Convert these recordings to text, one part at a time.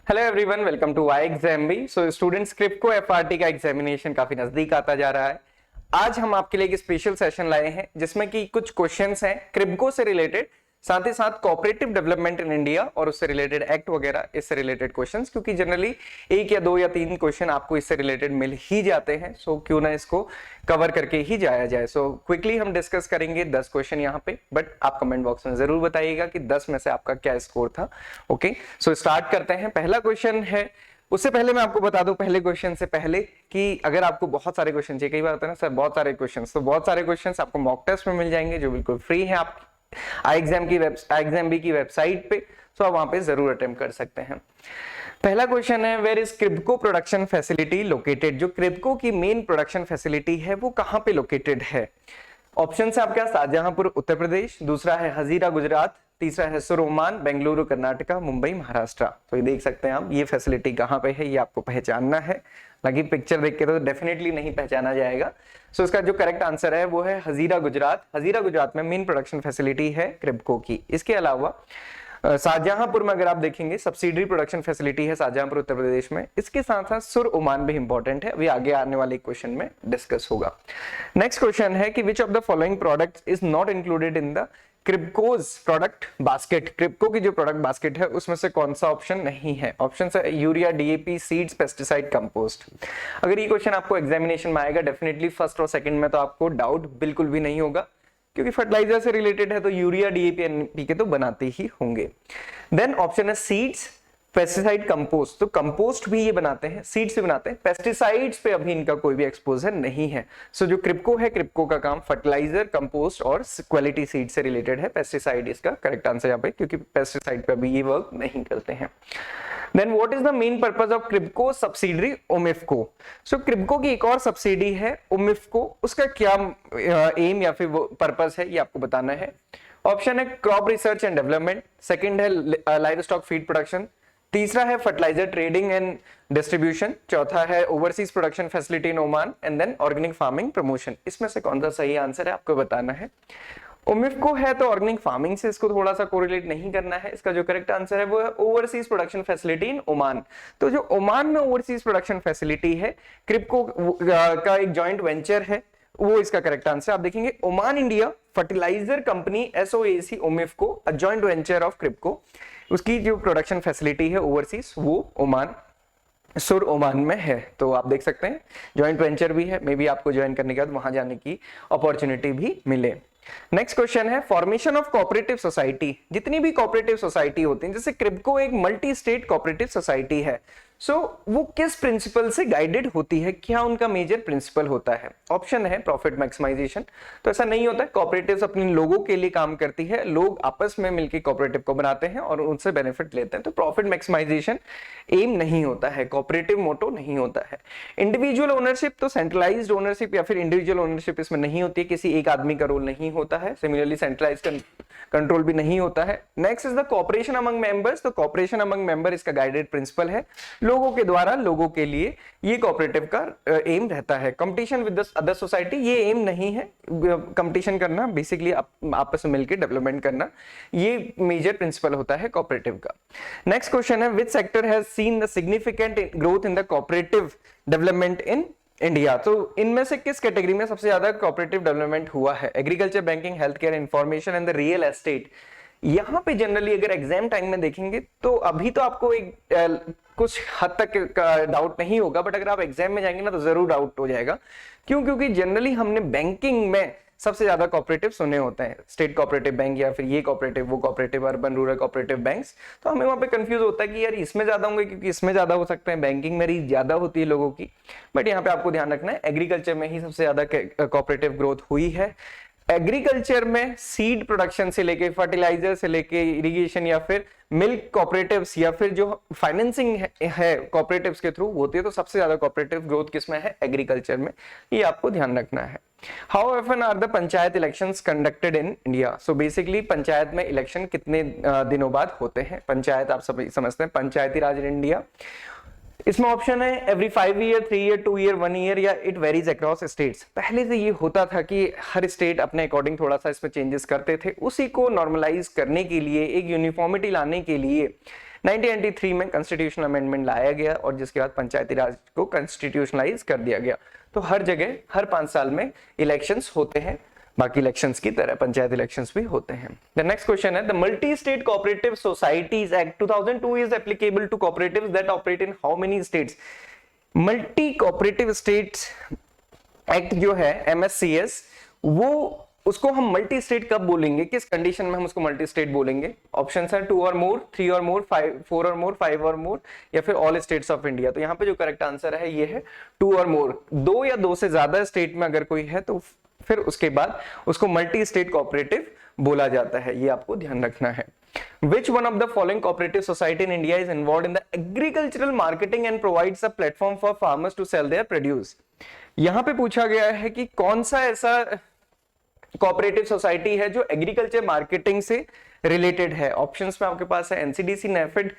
Hello everyone, welcome to Y exam B. So students, KRIBHCO FRT का examination काफी नजदीक आता जा रहा है। आज हम आपके लिए एक स्पेशल सेशन लाए हैं जिसमें कि कुछ क्वेश्चंस हैं क्रिप्को से रिलेटेड, साथ ही साथ कोऑपरेटिव डेवलपमेंट इन इंडिया और उससे रिलेटेड एक्ट वगैरह, इससे रिलेटेड क्वेश्चंस, क्योंकि जनरली एक या दो या तीन क्वेश्चन आपको इससे रिलेटेड मिल ही जाते हैं। सो क्यों ना इसको कवर करके ही जाया जाए। सो क्विकली हम डिस्कस करेंगे 10 क्वेश्चन यहाँ पे, बट आप कमेंट बॉक्स में जरूर बताइएगा कि 10 में से आपका क्या स्कोर था। ओके, सो स्टार्ट करते हैं। पहला क्वेश्चन है, उससे पहले मैं आपको बता दूं पहले क्वेश्चन से पहले कि अगर आपको बहुत सारे क्वेश्चन चाहिए, कई बार होता है ना सर बहुत सारे क्वेश्चंस, तो बहुत सारे क्वेश्चंस आपको मॉक टेस्ट में मिल जाएंगे जो बिल्कुल फ्री है आप आई एग्जाम बी की वेबसाइट पे। सो आप वहां पे जरूर अटेम्प्ट कर सकते हैं। पहला क्वेश्चन है, where is KRIBHCO production facility located. जो क्रिप्को की मेन प्रोडक्शन फैसिलिटी है वो कहां पे लोकेटेड है? ऑप्शन है आपका शाहजहांपुर उत्तर प्रदेश, दूसरा है हजीरा गुजरात, तीसरा है सुर ओमान, बेंगलुरु कर्नाटका, मुंबई महाराष्ट्र। तो ये देख सकते हैं आप, ये फैसिलिटी कहां पे है ये आपको पहचानना है। हालांकि पिक्चर देख के तो डेफिनेटली नहीं पहचाना जाएगा। सो इसका जो करेक्ट आंसर है वो है हजीरा गुजरात। हजीरा गुजरात में मेन प्रोडक्शन फैसिलिटी है क्रिप्को की। इसके अलावा शाहजहांपुर में अगर आप देखेंगे सब्सिडरी प्रोडक्शन फैसिलिटी है शाहजहांपुर उत्तर प्रदेश में। इसके साथ साथ सुर ओमान भी इंपॉर्टेंट है, अभी आगे आने वाले क्वेश्चन में डिस्कस होगा। नेक्स्ट क्वेश्चन है कि which of the following products is not included in the KRIBHCO's product basket. KRIBHCO की जो प्रोडक्ट बास्केट है उसमें से कौन सा ऑप्शन नहीं है? ऑप्शन है urea, DAP, seeds, pesticide, compost. अगर ये क्वेश्चन आपको एग्जामिनेशन में आएगा डेफिनेटली फर्स्ट और सेकंड में तो आपको डाउट बिल्कुल भी नहीं होगा, क्योंकि फर्टिलाइजर से रिलेटेड है तो यूरिया, डीएपी, एनपीके तो बनाते ही होंगे। देन ऑप्शन है सीड्स, पेस्टिसाइड, कंपोस्ट। तो कंपोस्ट भी ये बनाते हैं, सीड से बनाते हैं। पेस्टिसाइड्स पे अभी इनका कोई भी एक्सपोजर नहीं है। सो जो क्रिप्को है, क्रिप्को का काम फर्टिलाइजर, कंपोस्ट और क्वालिटी सीड से रिलेटेड है। पेस्टिसाइड इसका करेक्ट आंसर यहाँ पे, क्योंकि पेस्टिसाइड पे अभी ये वर्क नहीं करते हैं। Then what is the main purpose of Kribhco subsidiary ओमिफको? सो क्रिप्को की एक और सब्सिडी है ओमिफको, उसका क्या एम या फिर वो पर्पस है ये आपको बताना है। ऑप्शन है crop research and development, second है लाइव स्टॉक फीड प्रोडक्शन, तीसरा है फर्टिलाइजर ट्रेडिंग एंड डिस्ट्रीब्यूशन, चौथा है overseas production facility in Oman, and then organic farming promotion. इसमें से कौन सा सही आंसर है आपको बताना है। ओमिफको है तो ऑर्गेनिक फार्मिंग से इसको थोड़ा सा कोरिलेट नहीं करना है। इसका जो करेक्ट आंसर है वो है overseas production facility in Oman. तो जो ओमान में ओवरसीज प्रोडक्शन फैसिलिटी है क्रिप्को का एक जॉइंट वेंचर है, वो इसका करेक्ट आंसर। आप देखेंगे ओमान इंडिया फर्टिलाइजर कंपनी एसओएसी OMIFCO, a joint venture of KRIBHCO, उसकी जो प्रोडक्शन फैसिलिटी है ओवरसीज वो ओमान, सुर ओमान में है। तो आप देख सकते हैं जॉइंट वेंचर भी है, मे बी आपको ज्वाइन करने के बाद वहां जाने की अपॉर्चुनिटी भी मिले। नेक्स्ट क्वेश्चन है फॉर्मेशन ऑफ कोऑपरेटिव सोसाइटी। जितनी भी कोऑपरेटिव सोसाइटी होती हैं, जैसे क्रिप्को एक मल्टी स्टेट कोऑपरेटिव सोसाइटी है, सो वो किस प्रिंसिपल से गाइडेड होती है, क्या उनका मेजर प्रिंसिपल होता है? ऑप्शन है प्रॉफिट मैक्सिमाइजेशन। तो ऐसा नहीं होता है, कोऑपरेटिव्स अपने लोगों के लिए काम करती है, लोग आपस में मिलकर कोऑपरेटिव को बनाते हैं और उनसे बेनिफिट लेते हैं। तो प्रॉफिट मैक्सिमाइजेशन एम नहीं होता है, कोऑपरेटिव मोटो नहीं होता है। इंडिविजुअल ओनरशिप, तो सेंट्रलाइज्ड ओनरशिप या फिर इंडिविजुअल ओनरशिप इसमें नहीं होती है, किसी एक आदमी का रोल नहीं होता है। सिमिलरली सेंट्रलाइज्ड कंट्रोल भी नहीं होता है। Next is the cooperation among members. तो कोऑपरेशन अमंग मेंबर इसका गाइडेड प्रिंसिपल है, लोगों के द्वारा लोगों के लिए ये कोऑपरेटिव का एम रहता है। Competition with the other society ये एम नहीं है, कंपटीशन करना, बेसिकली आपस में मिलकर डेवलपमेंट करना, ये मेजर प्रिंसिपल होता है कोऑपरेटिव का। नेक्स्ट क्वेश्चन है which sector has seen the significant growth in the cooperative development in India. तो इनमें से किस कैटेगरी में सबसे ज्यादा कोऑपरेटिव डेवलपमेंट हुआ है? Agriculture, banking, health care, information and the real estate. यहां पे जनरली अगर एग्जाम टाइम में देखेंगे तो अभी तो आपको एक कुछ हद तक डाउट नहीं होगा, बट अगर आप एग्जाम में जाएंगे ना तो जरूर डाउट हो जाएगा। क्यों? क्योंकि जनरली हमने बैंकिंग में सबसे ज्यादा कोऑपरेटिव सुने होते हैं, स्टेट कोऑपरेटिव बैंक या फिर ये कोऑपरेटिव वो cooperative, urban rural cooperative banks. तो हमें वहां पे कंफ्यूज होता है कि यार इसमें ज्यादा होंगे क्योंकि इसमें ज्यादा हो सकते हैं, बैंकिंग में रीच ज्यादा होती है लोगों की। बट यहाँ पे आपको ध्यान रखना है एग्रीकल्चर में ही सबसे ज्यादा कोऑपरेटिव ग्रोथ हुई है। एग्रीकल्चर में सीड प्रोडक्शन से लेके फर्टिलाइजर से लेके इरिगेशन या फिर मिल्क कोऑपरेटिव्स या फिर जो फाइनेंसिंग है कोऑपरेटिव्स के थ्रू होती है, तो सबसे ज्यादा कोऑपरेटिव ग्रोथ किसमें है? एग्रीकल्चर में। ये आपको ध्यान रखना है। How often are the panchayat elections conducted in India? So basically panchayat में इलेक्शन कितने दिनों बाद होते हैं? पंचायत आप सभी समझते हैं, पंचायती राज इन इंडिया। इसमें ऑप्शन है every 5 year, 3 year, 2 year, 1 year, या इट वेरीज अक्रॉस स्टेट्स। पहले से ये होता था कि हर स्टेट अपने अकॉर्डिंग थोड़ा सा इसमें चेंजेस करते थे, उसी को नॉर्मलाइज करने के लिए, एक यूनिफॉर्मिटी लाने के लिए 1993 में कॉन्स्टिट्यूशनल अमेंडमेंट लाया गया और जिसके बाद पंचायती राज को कॉन्स्टिट्यूशनलाइज कर दिया गया। तो हर जगह हर 5 साल में इलेक्शंस होते हैं, बाकी इलेक्शंस की तरह पंचायत इलेक्शंस भी होते हैं। द नेक्स्ट क्वेश्चन है, the multi state cooperative societies act 2002 is applicable to cooperatives that operate in how many states? Multi cooperative states act जो है MSCS, वो उसको हम मल्टी स्टेट कब बोलेंगे, किस कंडीशन में हम उसको मल्टी स्टेट बोलेंगे? ऑप्शन है 2 और मोर, 3 और मोर, 4 और मोर, 5 और मोर, या फिर ऑल स्टेट्स ऑफ इंडिया। तो यहाँ पे जो करेक्ट आंसर है ये है 2 और मोर। 2 या 2 से ज्यादा स्टेट में अगर कोई है तो फिर उसके बाद उसको मल्टी स्टेट कोऑपरेटिव बोला जाता है, ये आपको ध्यान रखना है। Which one of the following cooperative society in India is involved in the agricultural marketing and provides a platform for farmers to sell their produce? यहां पे पूछा गया है कि कौन सा ऐसा कोऑपरेटिव सोसाइटी है जो एग्रीकल्चर मार्केटिंग से रिलेटेड है। ऑप्शंस में आपके पास है एनसीडीसी, नेफेड,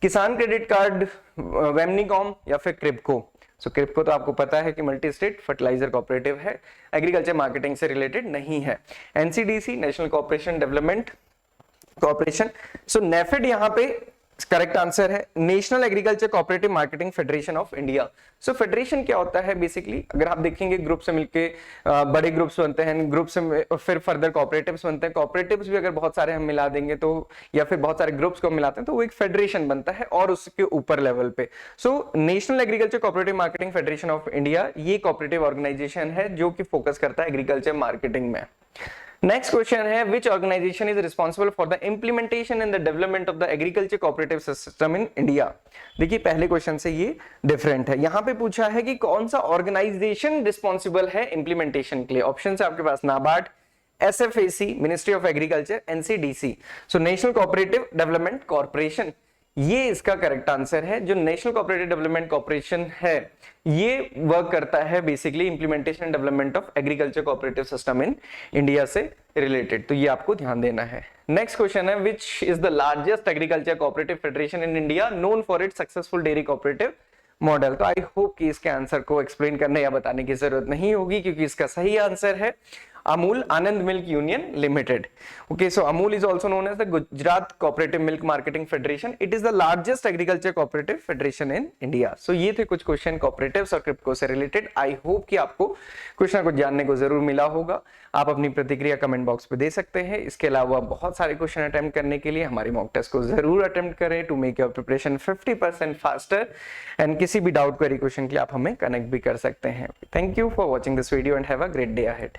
किसान क्रेडिट कार्ड, वेमनीकॉम या फिर क्रिप्को। सो क्रिप्को तो आपको पता है कि मल्टी स्टेट फर्टिलाइजर कोऑपरेटिव है, एग्रीकल्चर मार्केटिंग से रिलेटेड नहीं है। NCDC national cooperation development corporation. So NAFED यहाँ पे करेक्ट आंसर है, national agriculture cooperative marketing federation of India. So federation क्या होता है बेसिकली, अगर आप देखेंगे ग्रुप से मिलके बड़े ग्रुप्स बनते हैं, ग्रुप से फिर फर्दर कोऑपरेटिव्स बनते हैं, कोऑपरेटिव्स भी अगर बहुत सारे हम मिला देंगे तो, या फिर बहुत सारे ग्रुप्स को मिलाते हैं तो वो एक फेडरेशन बनता है और उसके ऊपर लेवल पे। So national agriculture cooperative marketing federation of India ये कोऑपरेटिव ऑर्गेनाइजेशन है जो कि फोकस करता है एग्रीकल्चर मार्केटिंग में। नेक्स्ट क्वेश्चन है, which organisation is responsible for the implementation and the development of the agriculture cooperative system in India? देखिए पहले क्वेश्चन से ये डिफरेंट है, यहां पे पूछा है कि कौन सा ऑर्गेनाइजेशन रिस्पॉन्सिबल है इंप्लीमेंटेशन के लिए। ऑप्शन है आपके पास NABARD, SFAC, ministry of agriculture, NCDC। So national cooperative development corporation ये इसका करेक्ट आंसर है। जो नेशनल कोऑपरेटिव डेवलपमेंट कॉर्पोरेशन है ये वर्क करता है basically implementation and development of agriculture cooperative system in India से रिलेटेड, तो ये आपको ध्यान देना है। नेक्स्ट क्वेश्चन है, which is the largest agriculture cooperative federation in India known for its successful dairy cooperative model? तो आई होप कि इसके आंसर को एक्सप्लेन करने या बताने की जरूरत नहीं होगी क्योंकि इसका सही आंसर है Amul Anand milk union limited. Okay, so Amul is also known as the Gujarat cooperative milk marketing federation. It is the largest agriculture cooperative federation in India. सो ये थे कुछ क्वेश्चन कोऑपरेटिव्स और क्रिप्को से रिलेटेड। आई होप कि आपको कुछ ना कुछ जानने को जरूर मिला होगा। आप अपनी प्रतिक्रिया कमेंट बॉक्स पे दे सकते हैं। इसके अलावा बहुत सारे क्वेश्चन अटेम्प्ट करने के लिए हमारे मॉक टेस्ट को जरूर अटेम्प्ट करें to make your preparation 50% faster. And किसी भी डाउट क्वेरी क्वेश्चन के लिए आप हमें कनेक्ट भी कर सकते हैं। Thank you for watching this video and have a great day ahead.